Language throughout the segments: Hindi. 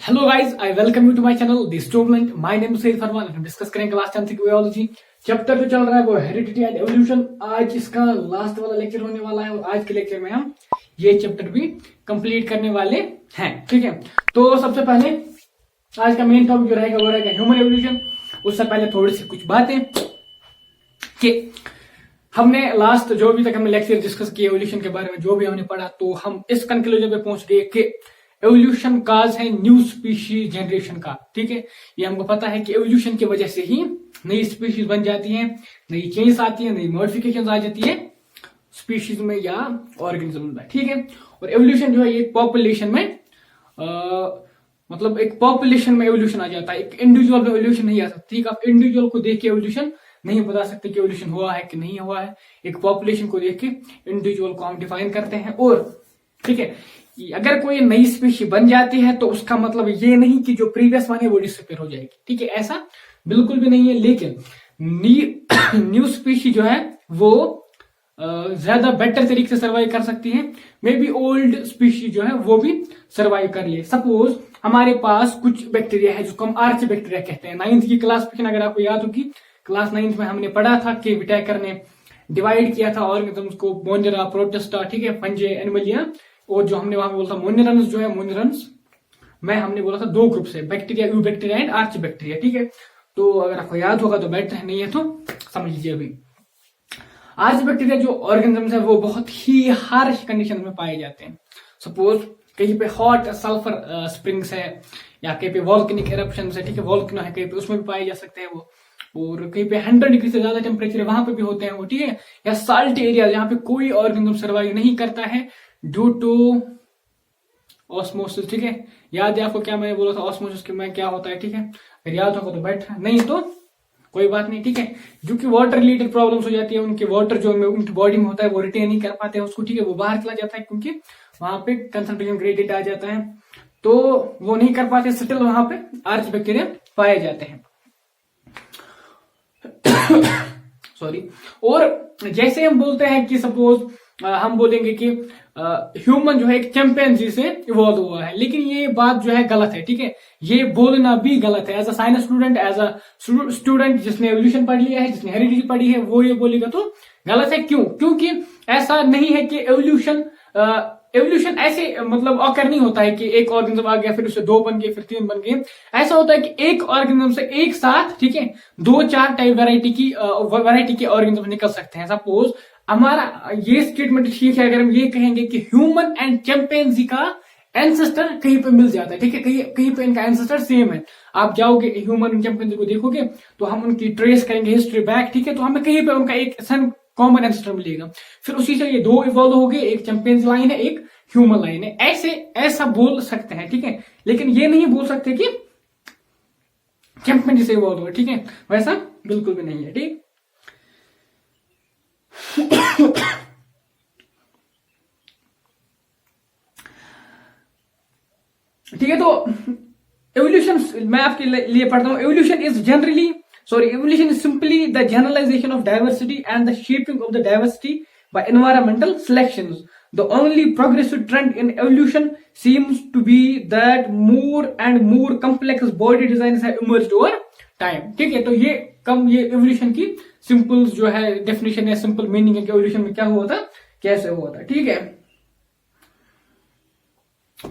Hello guys, I welcome you to my channel the student. My name is Saeed Farman. हम डिस्कस करेंगे क्लास 10 की बायोलॉजी चैप्टर जो चल रहा है वो हेरिडिटी एंड एवोल्यूशन। आज इसका लास्ट वाला लेक्चर होने वाला है और आज के लेक्चर में हम ये चैप्टर भी कंप्लीट करने वाले हैं। ठीक है, तो सबसे पहले आज का मेन टॉपिक जो रहेगा वो रहेगा ह्यूमन एवोल्यूशन। उससे पहले थोड़ी सी कुछ बातें कि हमने लास्ट जो भी तक हमने लेक्चर डिस्कस किए एवोल्यूशन के बारे में, जो भी हमने पढ़ा, तो हम इस कंक्लूजन पे पहुंच गए कि एवोल्यूशन काज है न्यू स्पीशीज जनरेशन का। ठीक है, ये हमको पता है कि एवोल्यूशन की वजह से ही नई स्पीशीज बन जाती हैं, नई चेंज आती है, नई मॉडिफिकेशन आ जाती है स्पीशीज में या ऑर्गेनिज्म में। ठीक है, और एवोल्यूशन जो है ये पॉपुलेशन में मतलब एक पॉपुलेशन में एवोल्यूशन आ जाता है, एक इंडिविजुअल में एवोल्यूशन नहीं आ सकता। ठीक है, आप इंडिविजुअल को देख के एवोल्यूशन नहीं बता सकते कि एवोल्यूशन हुआ है कि नहीं हुआ है। एक पॉपुलेशन को देख के इंडिविजुअल को हम डिफाइन करते हैं। और ठीक है, अगर कोई नई स्पीशी बन जाती है तो उसका मतलब ये नहीं कि जो प्रीवियस वन है वो डिसअपीयर हो जाएगी। ठीक है, ऐसा बिल्कुल भी नहीं है। लेकिन न्यू स्पीशी जो है वो ज्यादा बेटर तरीके से सर्वाइव कर सकती है। मे बी ओल्ड स्पीशी जो है वो भी सर्वाइव कर ले। सपोज हमारे पास कुछ बैक्टीरिया है जिसको हम आर्च बैक्टीरिया कहते हैं। 9th की क्लासिफिकेशन अगर आपको याद होगी, क्लास 9th में हमने पढ़ा था कि विटाकर ने डिवाइड किया था ऑर्गेनिजम्स को, मोनेरा, प्रोटिस्टा, ठीक है, फंजे, एनिमलिया, और जो हमने वहां पे बोला था मोनेरन्स जो है, मोनेरन्स में हमने बोला था दो ग्रुप से, bacteria, you bacteria and arch bacteria. ठीक है, तो अगर आपको याद होगा तो बेटर है, नहीं है तो समझ लीजिए। अभी आर्च बैक्टीरिया जो ऑर्गेनिजम्स है वो बहुत ही हार्श कंडीशन में पाए जाते हैं। सपोज कहीं पे हॉट सल्फर स्प्रिंग्स है या कहीं पे वॉल्केनिक एरप्शन है, ठीक है, वॉल्केनो है कहीं पे, उसमें भी पाए जा सकते हैं वो। और कहीं पे 100 डिग्री से ज्यादा टेम्परेचर है वहां पे भी होते हैं वो। ठीक है, या साल्ट एरिया जहां पे कोई ऑर्गेनिज्म सर्वाइव नहीं करता है ड्यू टू ऑस्मोसिस। ठीक है, याद है आपको क्या मैंने बोला था ऑस्मोसिस के में क्या होता है? ठीक है, अगर याद होगा तो बेटर, नहीं तो कोई बात नहीं। ठीक है, जो कि वाटर रिलेटेड प्रॉब्लम्स हो जाती है, उनके वाटर जो उनकी बॉडी में होता है वो रिटेन नहीं कर पाते हैं उसको। ठीक है, वो बाहर चला जाता है क्योंकि वहां पे कंसंट्रेशन ग्रेडियंट आ जाता है, तो वो नहीं कर पाते, स्टिल वहां पे आर्च बैक्टीरिया पाए जाते हैं। सॉरी। और जैसे हम बोलते हैं कि सपोज हम बोलेंगे कि ह्यूमन जो है एक चैंपियंजी से इवॉल्व हुआ है, लेकिन ये बात जो है गलत है। ठीक है, ये बोलना भी गलत है। As a science student, as a student जिसने एवोल्यूशन पढ़ लिया है, जिसने हेरिडिटी पढ़ी है, वो ये बोलेगा तो गलत है। क्यों? क्योंकि ऐसा नहीं है कि एवोल्यूशन ऐसे मतलब ऑकर नहीं होता है कि एक ऑर्गेनिज्म आ गया फिर उससे 2 बन गए, फिर 3 बन गए। ऐसा होता है कि एक ऑर्गेनिज्म से एक साथ, ठीक है, 2-4 टाइप वैरायटी के ऑर्गेनिज्म निकल सकते हैं। सपोज हमारा ये स्टेटमेंट ठीक है अगर हम ये कहेंगे कि ह्यूमन एंड चैंपियंजी का एंसेस्टर कहीं पे मिल जाता है। ठीक है, कहीं पे इनका एंसेस्टर सेम है। आप जाओगे ह्यूमन एंड चैंपियंजी को देखोगे तो हम उनकी ट्रेस करेंगे हिस्ट्री बैक। ठीक है, तो हमें कहीं पे उनका एक सन कॉमन एंसेस्टर मिलेगा। फिर उसी से ये 2 इवॉल्व हो गए, एक चैंपियंस लाइन है, एक ह्यूमन लाइन है। ऐसा बोल सकते हैं। ठीक है, लेकिन ये नहीं बोल सकते कि चैंपियंजी से इवॉल्व हो। ठीक है, वैसा बिल्कुल भी नहीं है। ठीक ठीक है, तो एवोल्यूशन मैं आपके लिए पढ़ता हूं। Evolution is simply the generalisation of diversity and the shaping of the diversity by environmental selections. The only progressive trend in evolution seems to be that more and more complex body designs have emerged over time. ठीक है, तो ये एवोल्यूशन की सिंपल जो है डेफिनेशन है, सिंपल मीनिंग है कि एवोल्यूशन में क्या हुआ था, कैसे हुआ था। ठीक है,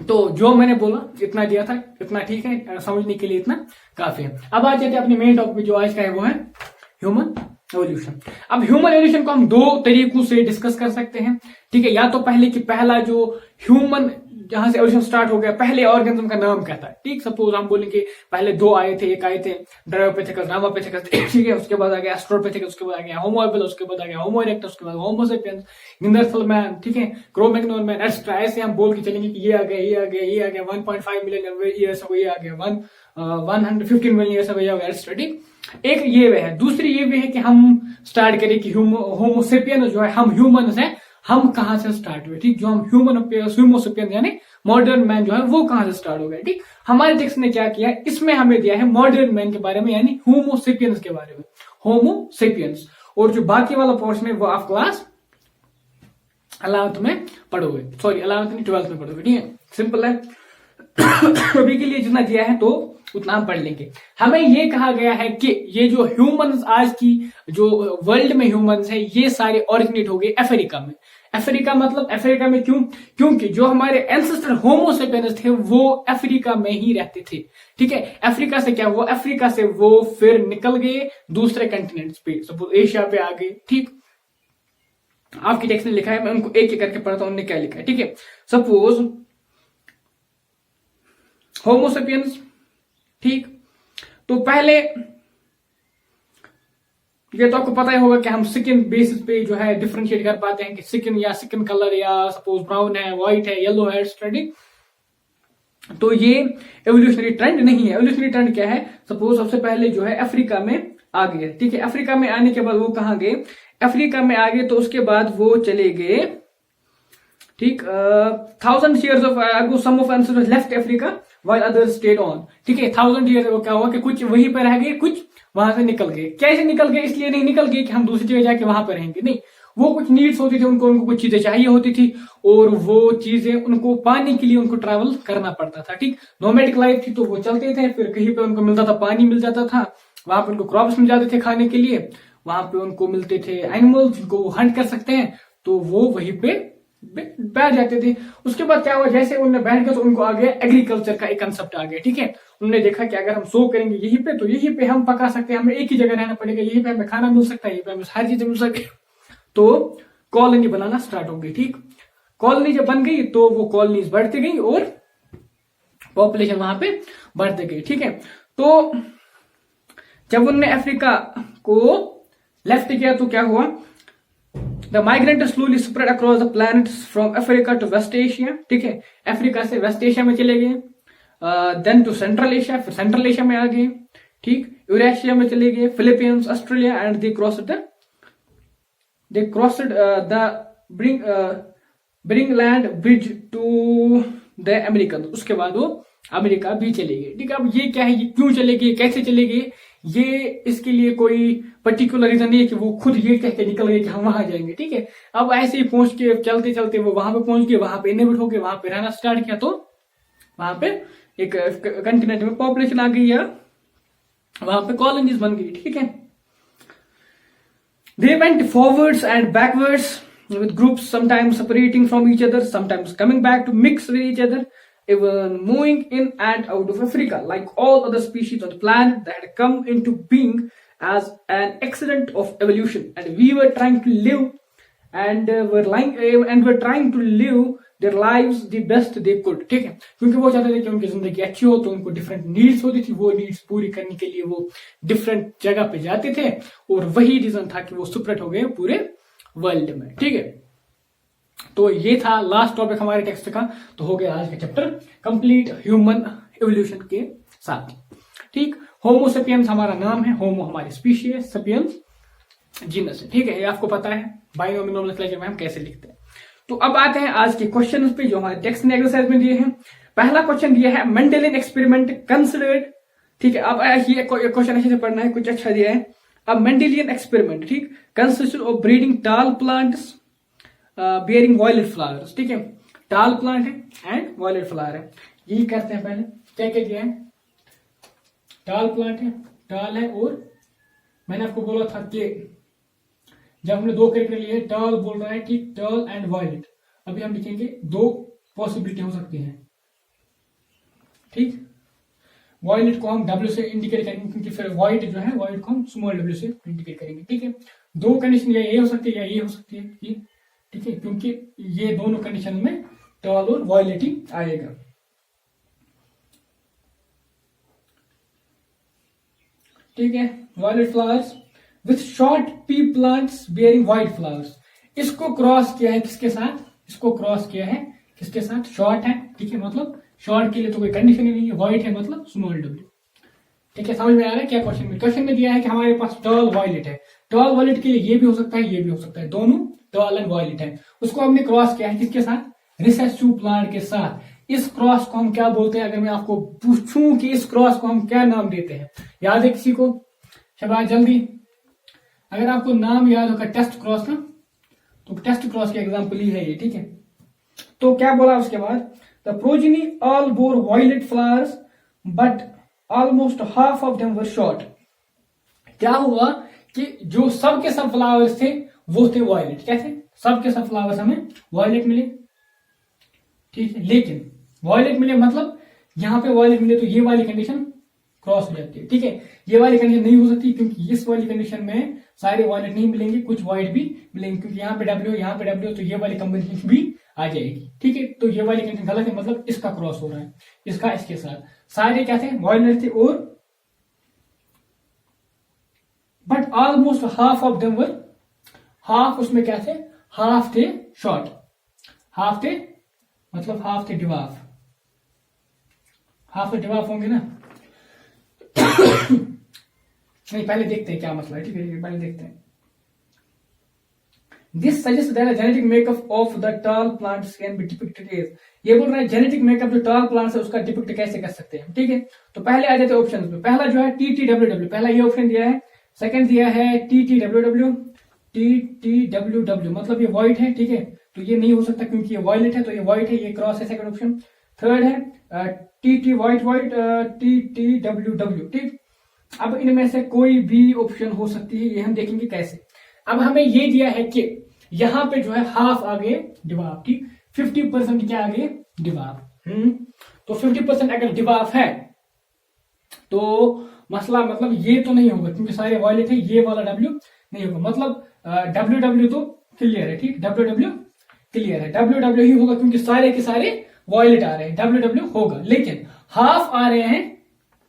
तो जो मैंने बोला इतना दिया था, इतना ठीक है, समझने के लिए इतना काफी है। अब आ जाते हैं अपने मेन टॉपिक जो आज का है वो है ह्यूमन एवोल्यूशन। अब ह्यूमन एवोल्यूशन को हम 2 तरीकों से डिस्कस कर सकते हैं। ठीक है, या तो पहले कि पहला जो ह्यूमन जहां से एवोल्यूशन स्टार्ट हो गया, पहले ऑर्गेनिज्म का नाम क्या था। ठीक, सपोज हम बोलेंगे पहले 2 आए थे, एक आए थे ड्रायोपेथिकस, रामापेथिकस, ठीक है, उसके बाद आ गया एस्ट्रोपेथिकस, उसके बाद आ गया होमो एबल, उसके बाद आ गया होमो इरेक्टस, उसके बाद होमो सेपियंस, निंदरथल मैन, ठीक है, क्रो-मैग्नोन मैन, एक्स्ट्रा। ऐसे हम बोल के चलेंगे कि ये आ गया, ये आ गया, ये आ गया, 1.5 मिलियन ईयर्स अगो ये आ गया, 115 मिलियन ईयर्स अगो ये आ गया, एक्स्ट्रा। ठीक, एक ये वे है। दूसरी ये वे है कि हम स्टार्ट करें कि होमोसेपियन जो है, हम ह्यूमंस हैं, हम कहां से स्टार्ट हुए। ठीक, जो हम ह्यूमोसेपियन यानी मॉडर्न मैन जो है वो कहां से स्टार्ट हो गया। ठीक, हमारे टेक्स्ट ने क्या किया, इसमें हमें दिया है मॉडर्न मैन के बारे में यानी होमोसेपियंस के बारे में, होमोसेपियंस। और जो बाकी वाला पोर्शन है वो आप क्लास 11th में पढ़ोगे, सॉरी 11th नहीं 12th में पढ़ोगे। ठीक है, सिंपल है। अभी के लिए जितना दिया है तो उतना हम पढ़ लेंगे। हमें ये कहा गया है कि ये जो ह्यूमंस आज की जो वर्ल्ड में ह्यूमंस है ये सारे ओरिजिनेट हो गए अफ्रीका में। अफ्रीका मतलब अफ्रीका में क्यों? क्योंकि जो हमारे एंसेस्टर होमो सेपियंस थे वो अफ्रीका में ही रहते थे। ठीक है, अफ्रीका से क्या हुआ, अफ्रीका से वो फिर निकल गए दूसरे कंटिनेंट्स पे, सपोज एशिया पे आ गए। ठीक, आपकी टेक्स्ट ने लिखा है, मैं उनको एक एक करके पढ़ता हूं उन्होंने क्या लिखा है। ठीक है, सपोज होमो सेपियंस, ठीक, तो पहले ये तो आपको पता ही होगा कि हम स्किन बेसिस पे जो है डिफरेंशिएट कर पाते हैं कि स्किन या स्किन कलर या सपोज ब्राउन है, व्हाइट है, येलो है, स्टडी। तो ये एवोल्यूशनरी ट्रेंड नहीं है। एवोल्यूशनरी ट्रेंड क्या है, सपोज सबसे पहले जो है अफ्रीका में आ गए। ठीक है, अफ्रीका में आने के बाद वो कहां गए, अफ्रीका में आ गए तो उसके बाद वो चले गए, ठीक, 1000 years ago some of ancestors left Africa while others stayed on। ठीक है, 1000 years ago क्या हुआ कि कुछ वहीं पर रह गए, कुछ वहां से निकल गए। कैसे निकल गए? इसलिए नहीं निकल गए कि हम दूसरी जगह जाके वहां पर रहेंगे, नहीं, वो कुछ नीड्स होती थी उनको कुछ चीजें चाहिए होती थी और वो चीजें उनको पाने के लिए उनको ट्रैवल करना पड़ता था। ठीक, नोमैडिक लाइफ थी तो वो चलते थे, फिर कहीं पे उनको मिलता था, पानी मिल जाता था, वहां पे उनको क्रॉप्स मिल जाते थे खाने के लिए, वहां पे उनको मिलते थे एनिमल्स जिनको वो हंट कर सकते हैं, तो वो वहीं पे बैठ जाते थे। उसके बाद क्या हुआ, जैसे उन्होंने बैठ गया तो उनको आ गया एग्रीकल्चर का एक कंसेप्ट आ गया। ठीक है, उन्होंने देखा कि अगर हम सो करेंगे यहीं पे तो यहीं पे हम पका सकते हैं, हमें एक ही जगह रहना पड़ेगा, यहीं पे हमें खाना मिल सकता है, यहीं पे हमें हर चीज मिल सकती है। तो कॉलोनी बनाना स्टार्ट हो गई। ठीक, कॉलोनी जब बन गई तो वो कॉलोनीज बढ़ती गई और पॉपुलेशन वहां पे बढ़ती गई। ठीक है, तो जब उन्होंने अफ्रीका को लेफ्ट किया तो क्या हुआ, The migrants slowly spread across the planet from Africa to West Asia। ठीक है, अफ्रीका से वेस्ट एशिया में चले गए, देन टू सेंट्रल एशिया, फिर सेंट्रल एशिया में आ गए। ठीक, यूरेशिया में चले गए, Philippines, Australia, and they crossed the Bering land bridge to the American. उसके बाद वो अमेरिका भी चले गए। ठीक है, अब ये क्या है, ये क्यों चले गए, कैसे चले गए, ये इसके लिए कोई पर्टिकुलर रीजन नहीं है कि वो खुद ये कह के निकल गए कि हम वहां जाएंगे। ठीक है, अब ऐसे ही पहुंच के चलते चलते वो वहां पे पहुंच गए, वहां पे इनहेबिट हो गए, वहां पे रहना स्टार्ट किया, तो वहां पे एक कंटिनेंट में पॉपुलेशन आ गई या वहां पे कॉलोनीज बन गई। ठीक है, they went forwards and backwards with groups sometimes separating from each other, sometimes coming back to mix with each other, even moving in and out of Africa like all other species on the planet that had come into being as an accident of evolution, and we were trying to live and were trying to live their lives the best they could। ठीक है, क्योंकि वो चाहते थे कि उनकी जिंदगी अच्छी हो, तो उनको डिफरेंट नीड्स होती थी, वो नीड्स पूरी करने के लिए वो डिफरेंट जगह पे जाते थे, और वही रीजन था कि वो स्प्रेड हो गए पूरे वर्ल्ड में। ठीक है, तो ये था लास्ट टॉपिक हमारे टेक्स्ट का, तो हो गया आज का चैप्टर कंप्लीट ह्यूमन एवोल्यूशन के साथ। ठीक, होमो सेपियंस हमारा नाम है, होमो हमारी स्पीशीज, सेपियंस जीनस है। ठीक है, ये आपको पता है बाइनोमियल नोमेनक्लेचर में हम कैसे लिखते हैं। तो अब आते हैं आज के क्वेश्चन पे जो हमारे टेक्स्ट ने एक्सरसाइज में दिए हैं। पहला क्वेश्चन दिया है मेंडेलियन एक्सपेरिमेंट कंसिडर्ड। ठीक है, अब ये क्वेश्चन अच्छे से पढ़ना है, कुछ अच्छा दिया है। अब मेंडेलियन एक्सपेरिमेंट, ठीक, कंसिस्टेड ऑफ ब्रीडिंग टाल प्लांट्स बियरिंग वायलेट फ्लावर्स। ठीक है, टाल प्लांट है एंड वायलेट फ्लावर है, यही करते हैं। पहले क्या क्या दिया है, टाल प्लांट है, टाल है, और मैंने आपको बोला था कि जब हमने दो कैरेक्टर लिए, टाल बोल रहा है, ठीक, टाल एंड वायलेट, अभी हम लिखेंगे दो पॉसिबिलिटी हो सकती है। ठीक, वायलेट को हम W से इंडिकेट करेंगे, क्योंकि फिर व्हाइट जो है, व्हाइट को हम स्मॉल w से इंडिकेट करेंगे। ठीक है, दो कंडीशन या ये हो सकती है या ये हो सकती है, ठीक है, क्योंकि ये दोनों कंडीशन में टाल और वायलेट ही आएगा। ठीक है, violet flowers with short pea plants bearing white flowers, इसको क्रॉस किया है किसके साथ, इसको क्रॉस किया है किसके साथ, शॉर्ट है। ठीक है, मतलब शॉर्ट के लिए तो कोई कंडीशन ही नहीं है, व्हाइट है मतलब स्मॉल w। ठीक है, समझ में आ रहा है क्या क्वेश्चन में? क्वेश्चन में दिया है कि हमारे पास टाल वायलेट है, टाल वायलेट के लिए ये भी हो सकता है, ये भी हो सकता है, दोनों टाल एंड वायलेट है। उसको हमने क्रॉस किया है किसके साथ, रिसेसिव प्लांट के साथ। इस क्रॉस को हम क्या बोलते हैं, अगर मैं आपको पूछूं कि इस क्रॉस को हम क्या नाम देते हैं, याद है किसी को? शाबाश, जल्दी, अगर आपको नाम याद होगा टेस्ट क्रॉस का, तो टेस्ट क्रॉस की एग्जाम्पल ही है ये। ठीक है, तो क्या बोला उसके बाद, the progeny all bore violet flowers but almost half of them were short. क्या हुआ कि जो सब के सब फ्लावर्स थे वो थे वायलेट। कैसे? सब के सब फ्लावर्स हमें वायलेट मिले, ठीक है, लेकिन वायलेट मिले मतलब यहां पे वायलेट मिले तो ये वाली कंडीशन क्रॉस हो जाती है, ठीक है। ये वाली कंडीशन नहीं हो सकती क्योंकि इस वाली कंडीशन में सारे वायलेट नहीं मिलेंगे, कुछ वाइट भी मिलेंगे, क्योंकि यहाँ पे डब्ल्यू यहाँ पे डब्ल्यू, तो ये वाली कॉम्बिनेशन भी आ जाएगी, ठीक है। तो ये वाली कंडीशन गलत है, मतलब इसका क्रॉस हो रहा है, इसका इसके साथ। सारे क्या थे? वायलेट थे, और but almost half of them were, half उसमें क्या थे? हाफ थे शॉर्ट, हाफ थे मतलब हाफ थे डिवाफ, हाफ तो डिवाफ होंगे ना। नहीं, पहले देखते हैं क्या मसला है, ठीक है, पहले देखते हैं। This suggest that genetic makeup of the tall plants can be depicted as, ये बोल रहा है जेनेटिक मेकअप जो टॉल प्लांट्स है उसका डिपिक्ट कैसे कर सकते हैं, ठीक है। तो पहले आ जाते हैं ऑप्शन पे। पहला जो है TTWW, पहला ये ऑप्शन दिया है। सेकंड दिया है TTWW, TTWW मतलब ये व्हाइट है, ठीक है, तो ये नहीं हो सकता क्योंकि ये वायलेट है, तो ये व्हाइट है, ये क्रॉस है, सेकंड ऑप्शन। थर्ड है TT व्हाइट व्हाइट, TTWW, ठीक। अब इनमें से कोई भी ऑप्शन हो सकती है, ये हम देखेंगे कैसे। अब हमें ये दिया है कि यहां पे जो है हाफ आगे डिवाफ, ठीक, 50% क्या आगे डिवाफ, तो 50% अगर डिवाफ है तो मसला मतलब ये तो नहीं होगा क्योंकि सारे वायलेट है, ये वाला डब्ल्यू नहीं होगा, मतलब डब्ल्यू तो क्लियर है, ठीक, डब्ल्यू क्लियर है, डब्ल्यू ही होगा क्योंकि सारे के सारे वायलेट आ रहे हैं, डब्ल्यू होगा। लेकिन हाफ आ रहे हैं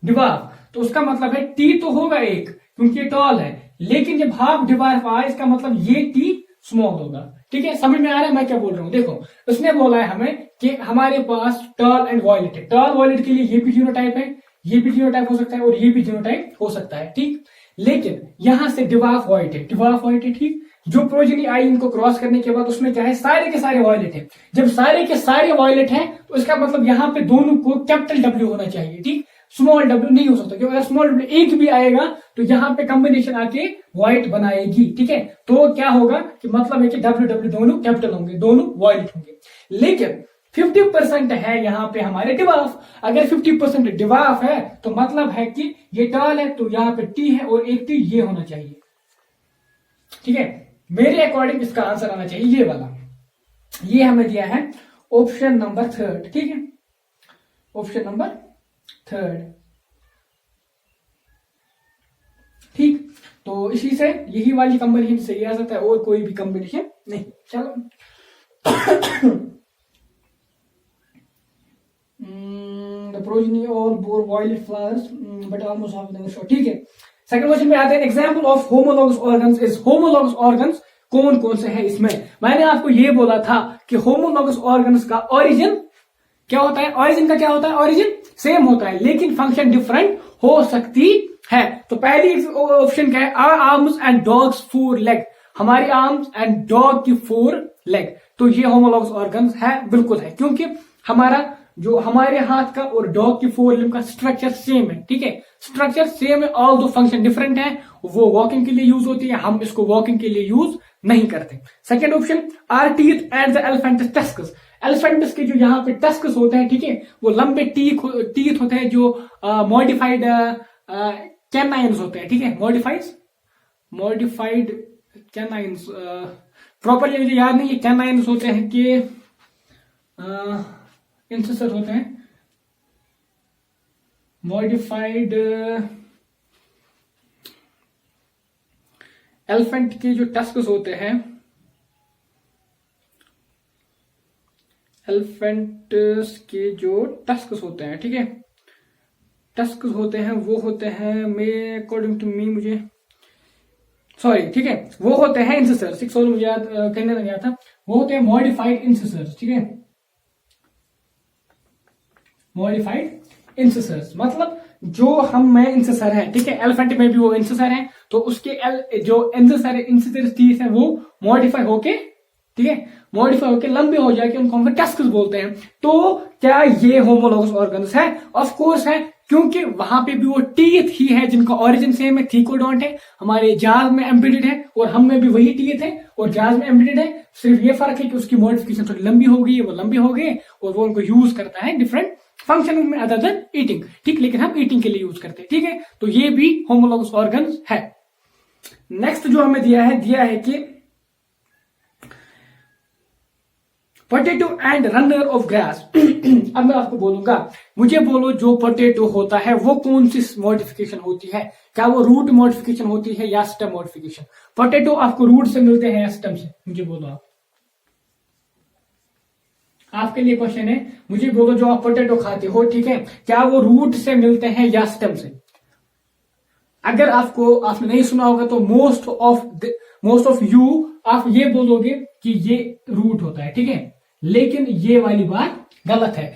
डिवाफ, तो उसका मतलब है टी तो होगा एक क्योंकि ये टॉल है, लेकिन जब हाफ डिवाफ आए इसका मतलब ये टी स्मॉल होगा, ठीक है। समझ में आ रहा है मैं क्या बोल रहा हूं? देखो, उसने बोला है हमें कि हमारे पास टॉल एंड वायलेट है, टॉल वायलेट के लिए ये भी जीनोटाइप है, ये भी जीनोटाइप हो सकता है और ये भी जीनोटाइप हो सकता है, ठीक। लेकिन यहां से डिवाफ व्हाइट है, डिवाफ व्हाइट है, ठीक। जो प्रोजेनी आई इनको क्रॉस करने के बाद उसमें क्या है? सारे के सारे वायलेट है। जब सारे के सारे वायलेट हैं तो इसका मतलब यहां पे दोनों को कैपिटल डब्ल्यू होना चाहिए, ठीक, स्मॉल डब्ल्यू नहीं हो सकता, क्योंकि अगर स्मॉल डब्ल्यू एक भी आएगा तो यहां पे कॉम्बिनेशन आके व्हाइट बनाएगी, ठीक है। तो क्या होगा कि मतलब है कि डब्ल्यू दोनों कैपिटल होंगे, दोनों वायलेट होंगे। लेकिन 50% है यहाँ पे हमारे डिवाफ। अगर 50% डिवाफ है तो मतलब है कि ये टॉल है, तो यहाँ पे टी है और एक टी ये होना चाहिए, ठीक है। मेरे अकॉर्डिंग इसका आंसर आना चाहिए ये वाला, ये हमें दिया है ऑप्शन नंबर 3, ठीक है, ऑप्शन नंबर 3, ठीक। तो इसी से यही वाली कॉम्बिनेशन सही आ सकता है और कोई भी कॉम्बिनेशन नहीं। चलो the progeny all bore violet flowers but almost half of them were short, ठीक है। सेकंड क्वेश्चन पे आते हैं। Example of homologous organs is, homologous organs कौन कौन से हैं इसमें? मैंने आपको ये बोला था कि होमोलॉगस ऑर्गन्स का ओरिजिन क्या होता है? ओरिजिन का क्या होता है? ओरिजिन सेम होता है लेकिन फंक्शन डिफरेंट हो सकती है। तो पहली ऑप्शन क्या है? Our arms and dogs 4 leg, हमारी आर्म्स एंड डॉग की 4 लेग, तो ये होमोलॉगस ऑर्गन्स है, बिल्कुल है, क्योंकि हमारा जो हमारे हाथ का और डॉग की 4 लिम्ब का स्ट्रक्चर सेम है, ठीक है, स्ट्रक्चर सेम है, ऑल दो फंक्शन डिफरेंट है, वो वॉकिंग के लिए यूज होती है, हम इसको वॉकिंग के लिए यूज नहीं करते। Second option, are teeth and the elephants tusks, elephants के जो यहाँ पे टस्कस होते हैं, ठीक है, वो लंबे टीथ होते हैं जो मॉडिफाइड कैनाइन्स होते हैं, ठीक है, मॉडिफाइड कैनाइन्स, प्रॉपरली मुझे याद नहीं है, कैनाइन्स होते हैं कि इंसिसर होते हैं, मॉडिफाइड एलिफेंट के जो टस्कस होते हैं, एलिफेंट्स के जो टस्कस होते हैं, ठीक है, टस्कस होते हैं, वो होते हैं, मैं अकॉर्डिंग टू मी मुझे सॉरी, ठीक है, वो होते हैं इंसिसर, 6 और मुझे याद करने लग गया था, वो होते हैं मॉडिफाइड इंसिसर्स, ठीक है, मॉडिफाइड इंसिसर्स मतलब जो हम में इंसिसर है, ठीक है, एलिफेंट में भी वो इंसिसर है, तो उसके जो इंसिसर टीथ है वो मॉडिफाई होके, ठीक है, मॉडिफाई होके लंबे हो जाके उनको हम टस्कस बोलते हैं। तो क्या ये होमोलॉगस ऑर्गन्स है? ऑफ कोर्स है, क्योंकि वहां पे भी वो टीथ ही है जिनका ओरिजिन सेम है, थीकोडोंट है, हमारे जाज में एम्बेडेड है और हम में भी वही टीथ है और जाज में एम्बेडेड है। सिर्फ ये फर्क है कि उसकी मॉडिफिकेशन थोड़ी लंबी हो गई है, वो लंबी हो गई और वो उनको यूज करता है डिफरेंट फंक्शन में अदर देन ईटिंग, ठीक, लेकिन हम ईटिंग के लिए यूज करते हैं, ठीक है। तो ये भी होमोलॉगस ऑर्गन है। नेक्स्ट जो हमें दिया है कि potato and runner of grass. अब मैं आपको बोलूंगा, मुझे बोलो जो पोटैटो होता है वो कौन सी मॉडिफिकेशन होती है, क्या वो रूट मॉडिफिकेशन होती है या स्टेम मॉडिफिकेशन? पोटैटो आपको रूट से मिलते हैं या स्टेम से? मुझे बोलो आप, आपके लिए क्वेश्चन है, मुझे बोलो जो आप पोटैटो खाते हो, ठीक है, क्या वो रूट से मिलते हैं या स्टेम से? अगर आपने नहीं सुना होगा तो मोस्ट ऑफ यू आप ये बोलोगे कि ये रूट होता है, ठीक है, लेकिन ये वाली बात गलत है।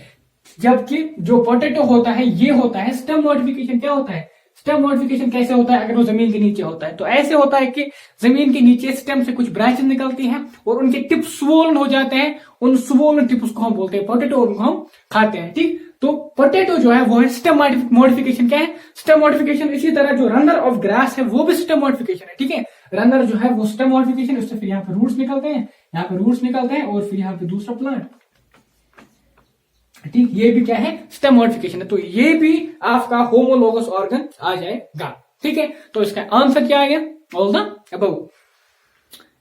जबकि जो पोटैटो होता है ये होता है स्टेम मॉडिफिकेशन। क्या होता है स्टेम मॉडिफिकेशन? कैसे होता है? अगर वो जमीन के नीचे होता है तो ऐसे होता है कि जमीन के नीचे स्टेम से कुछ ब्रांचेस निकलती हैं और उनके टिप स्वोलन हो जाते हैं, उन स्वोलन टिप्स को हम बोलते हैं पोटैटो और उनको हम खाते हैं, ठीक। तो पोटैटो जो है वो है स्टेम मॉडिफिकेशन। क्या है? Stem modification. इसी तरह जो रनर ऑफ ग्रास है वो भी स्टेम मॉडिफिकेशन है, ठीक है। रनर जो है वो स्टेम मॉडिफिकेशन, उससे फिर यहाँ पे रूट्स निकलते हैं, यहाँ पे रूट्स निकलते हैं और फिर यहाँ पे दूसरा प्लांट, ठीक। ये भी क्या है? स्टेम मॉडिफिकेशन है। तो ये भी आपका होमोलॉगस ऑर्गन आ जाएगा, ठीक है। तो इसका आंसर क्या आ गया? All the above.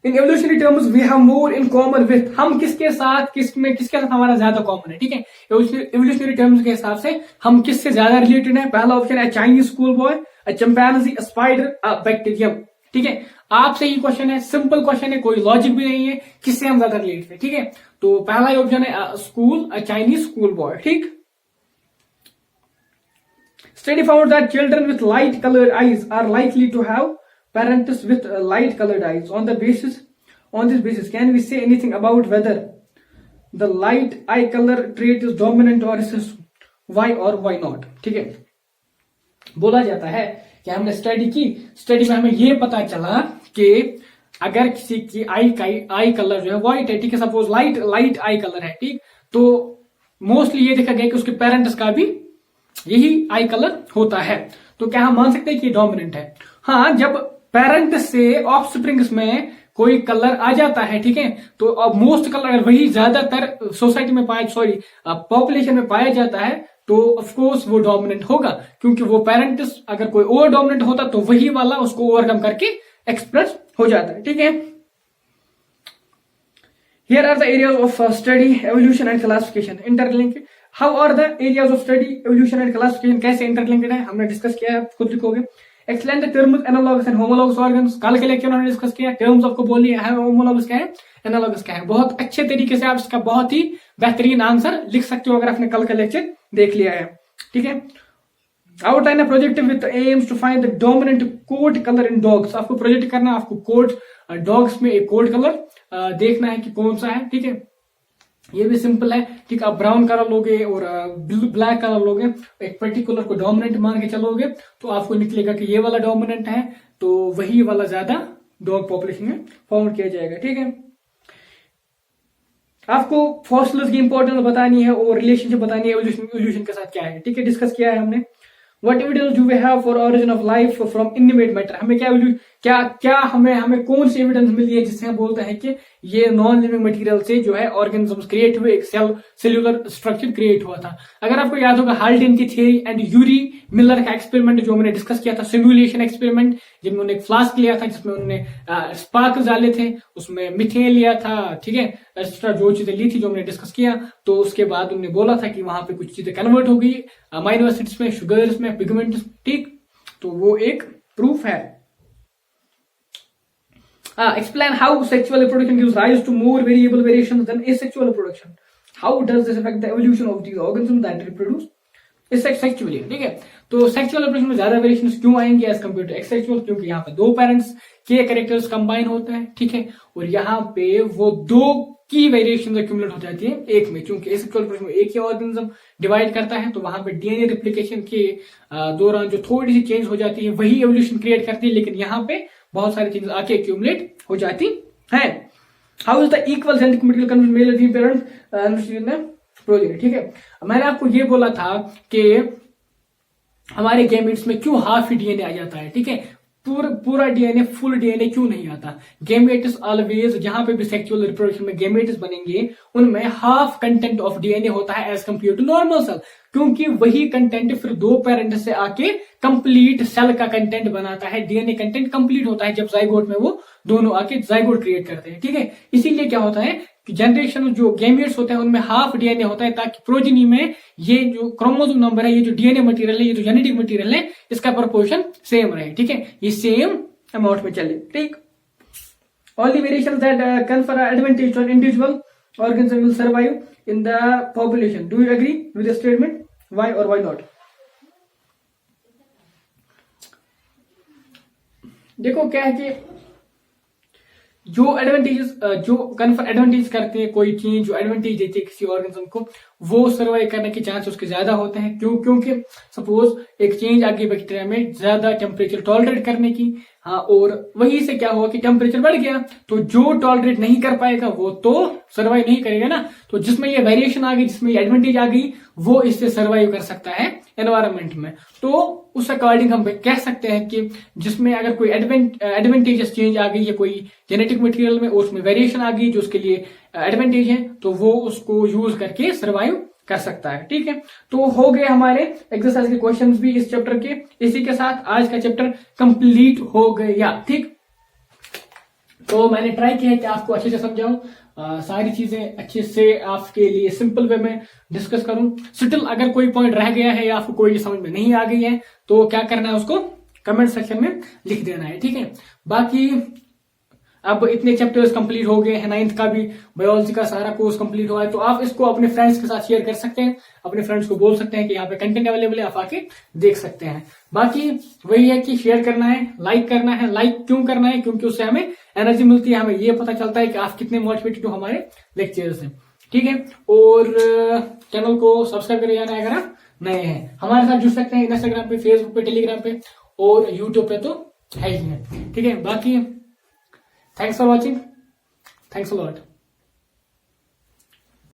In evolutionary terms we have more in common with, हम किसके साथ हमारा ज्यादा कॉमन है, ठीक है। एवोल्यूशनरी टर्म्स के हिसाब से हम किससे ज्यादा रिलेटेड है? पहला ऑप्शन है Chinese school boy, a chimpanzee, a spider, a bacterium, ठीक है। आपसे ही क्वेश्चन है, सिंपल क्वेश्चन है, कोई लॉजिक भी नहीं है, किससे हम ज्यादा रिलेटेड है, ठीक है। तो पहला ही ऑप्शन है school, a Chinese school boy, ठीक। Study found that children with light coloured eyes are likely to have parents with light colored eyes. On this basis, can we say anything about whether the light eye color trait is dominant or recessive? Why or why not? ठीक है, बोला जाता है कि हमने स्टडी में हमें ये पता चला कि अगर किसी की आई कलर जो है व्हाइट है, ठीक है, सपोज लाइट आई कलर है, ठीक, तो मोस्टली ये देखा गया कि उसके पेरेंट्स का भी यही आई कलर होता है। तो क्या हम मान सकते हैं कि डोमिनेंट है? हाँ, जब पेरेंट से ऑफस्प्रिंग्स में कोई कलर आ जाता है, ठीक है, तो अब मोस्ट कलर अगर वही ज्यादातर सोसाइटी में पॉपुलेशन में पाया जाता है तो ऑफ कोर्स वो डोमिनेंट होगा, क्योंकि वो पेरेंट्स अगर कोई और डोमिनेंट होता तो वही वाला उसको ओवरकम करके एक्सप्रेस हो जाता है, ठीक है। Here are the areas of study evolution and classification interlinked. How are the areas of study evolution and classification? कैसे इंटरलिंक्ड है हमने डिस्कस किया है, खुद लिखोगे। Explain the terms analogous and homologous organs, कल के लेक्चर में डिस्कस किया। टर्म्स आपको बोलिए है, होमोलॉगस क्या है, एनालॉगस क्या है। बहुत अच्छे तरीके से आप इसका बहुत ही बेहतरीन आंसर लिख सकते हो अगर आपने कल का लेक्चर देख लिया है, ठीक है। Outline a project with aims to find the dominant coat colour in dogs. आपको प्रोजेक्ट करना है, आपको कोट डॉग्स में एक कोड कलर देखना है कि कौन सा है, ठीक है। ये भी सिंपल है, ठीक। आप ब्राउन कलर लोगे और ब्लैक कलर लोगे, एक पर्टिकुलर को डोमिनेंट मान के चलोगे तो आपको निकलेगा कि ये वाला डोमिनेंट है, तो वही वाला ज्यादा डॉग पॉपुलेशन में फाउंड किया जाएगा, ठीक है। आपको फॉसिल्स की इंपॉर्टेंस बतानी है और रिलेशनशिप बतानी है एवोल्यूशन के साथ क्या है, ठीक है, डिस्कस किया है हमने। What evidence do we have for origin of life from inanimate matter? हमें क्या हमें कौन सी एविडेंस मिली है जिससे हम बोलते हैं कि ये नॉन लिविंग मटेरियल से जो है ऑर्गेनिजम्स क्रिएट हुए, एक सेल्यूलर स्ट्रक्चर क्रिएट हुआ था। अगर आपको याद होगा हाल्टन की थ्योरी एंड यूरी मिलर का एक्सपेरिमेंट जो मैंने डिस्कस किया था, सिमुलेशन एक्सपेरिमेंट, जिनमें उन्होंने एक फ्लास्क लिया था जिसमें उन्होंने स्पार्क डाले थे, उसमें मिथेन लिया था, ठीक है, एक्स्ट्रा जो चीजें ली थी जो हमने डिस्कस किया, तो उसके बाद उन्होंने बोला था कि वहां पे कुछ चीजें कन्वर्ट हो गई अमाइनो एसिड्स में, शुगर्स में, पिगमेंट्स, ठीक। तो वो एक प्रूफ है। Explain how sexual reproduction gives rise to more variable variations than asexual reproduction. How does this affect the evolution of these organisms that reproduce asexually? ठीक है, तो सेक्सुअल रिप्रोडक्शन में ज्यादा वेरिएशंस क्यों आएंगे एज कम्पेयर टू एक्सेक्सुअल? क्योंकि यहाँ पे दो पेरेंट्स के कैरेक्टर्स कंबाइन होते हैं, ठीक है, और यहाँ पे वो दो की वेरिएशन एक्यूमुलेट हो जाती है एक में, क्योंकि एसेक्सुअल रिप्रोडक्शन में एक ही ऑर्गेनिज्म डिवाइड करता है, तो वहां पे डीएनए रिप्लिकेशन के दौरान जो थोड़ी सी चेंज हो जाती है वही एवोल्यूशन क्रिएट करती है, लेकिन यहाँ पे बहुत सारी चीजें आके एक्यूमुलेट हो जाती है। How is the equal genetic material convert male and parents project, ठीक है। मैंने आपको ये बोला था कि हमारे गैमेट्स में क्यों हाफ ही डीएनए आ जाता है, ठीक है। पूरा डीएनए, फुल डीएनए क्यों नहीं आता। गैमेट्स ऑलवेज, जहां पे भी सेक्सुअल रिप्रोडक्शन में गैमेट्स बनेंगे उनमें हाफ कंटेंट ऑफ डीएनए होता है as compare to normal cell, क्योंकि वही कंटेंट फिर दो पेरेंट से आके कंप्लीट सेल का कंटेंट बनाता है। डीएनए कंटेंट कंप्लीट होता है जब जाइगोट में वो दोनों आके जाइगोट क्रिएट करते हैं, ठीक है। इसीलिए क्या होता है कि जनरेशन जो गैमेट्स होते हैं उनमें हाफ डीएनए होता है, ताकि प्रोजेनी में ये जो क्रोमोसोम नंबर है, ये जो डीएनए मटेरियल है, ये जो जेनेटिक मटेरियल है, इसका प्रोपोर्शन सेम रहे, ठीक है, ये सेम अमाउंट में चले, ठीक। All the variations that confer advantage on individual organism will survive in the population. Do you agree with the statement? Why or why not? देखो क्या है कि जो एडवांटेजेस, जो कन्फर एडवांटेज करते हैं कोई चीज, जो एडवांटेज देती है किसी ऑर्गेनिज्म को, वो सर्वाइव करने के चांस उसके ज्यादा होते हैं। क्योंकि सपोज एक चेंज आगे बैक्टीरिया में ज्यादा टेम्परेचर टॉलरेट करने की, हाँ, और वही से क्या हुआ कि टेम्परेचर बढ़ गया, तो जो टॉलरेट नहीं कर पाएगा वो तो सर्वाइव नहीं करेगा ना। तो जिसमें ये वेरिएशन आ गई, जिसमें ये एडवांटेज आ गई, वो इससे सर्वाइव कर सकता है एनवायरमेंट में। तो उस अकॉर्डिंग हम कह सकते हैं कि जिसमें अगर कोई एडवांटेजेस चेंज आ गई है कोई जेनेटिक मटेरियल में, उसमें वेरिएशन आ गई जो उसके लिए एडवांटेज है, तो वो उसको यूज करके सर्वाइव कर सकता है, ठीक है। तो हो गए हमारे एक्सरसाइज के क्वेश्चंस भी इस चैप्टर के। इसी के साथ आज का चैप्टर कंप्लीट हो गया, ठीक। तो मैंने ट्राई किया है कि आपको अच्छे से समझाऊं, सारी चीजें अच्छे से आपके लिए सिंपल वे में डिस्कस करूं। स्टिल अगर कोई पॉइंट रह गया है या आपको कोई समझ में नहीं आ गई है तो क्या करना है, उसको कमेंट सेक्शन में लिख देना है, ठीक है। बाकी अब इतने चैप्टर्स कंप्लीट हो गए हैं, 9th का भी बायोलॉजी का सारा कोर्स कंप्लीट हुआ है, तो आप इसको अपने फ्रेंड्स के साथ शेयर कर सकते हैं, अपने फ्रेंड्स को बोल सकते हैं कि यहाँ पे कंटेंट अवेलेबल है, आप आके देख सकते हैं। बाकी वही है कि शेयर करना है, लाइक करना है। लाइक क्यों करना है? क्योंकि उससे हमें एनर्जी मिलती है, हमें ये पता चलता है कि आप कितने मोटिवेटेड हो हमारे लेक्चर से, ठीक है। और चैनल को सब्सक्राइब कर जाना है अगर आप नए हैं। हमारे साथ जुड़ सकते हैं इंस्टाग्राम पे, फेसबुक पे, टेलीग्राम पे और यूट्यूब पे तो है ही है, ठीक है। बाकी thanks for watching, thanks a lot.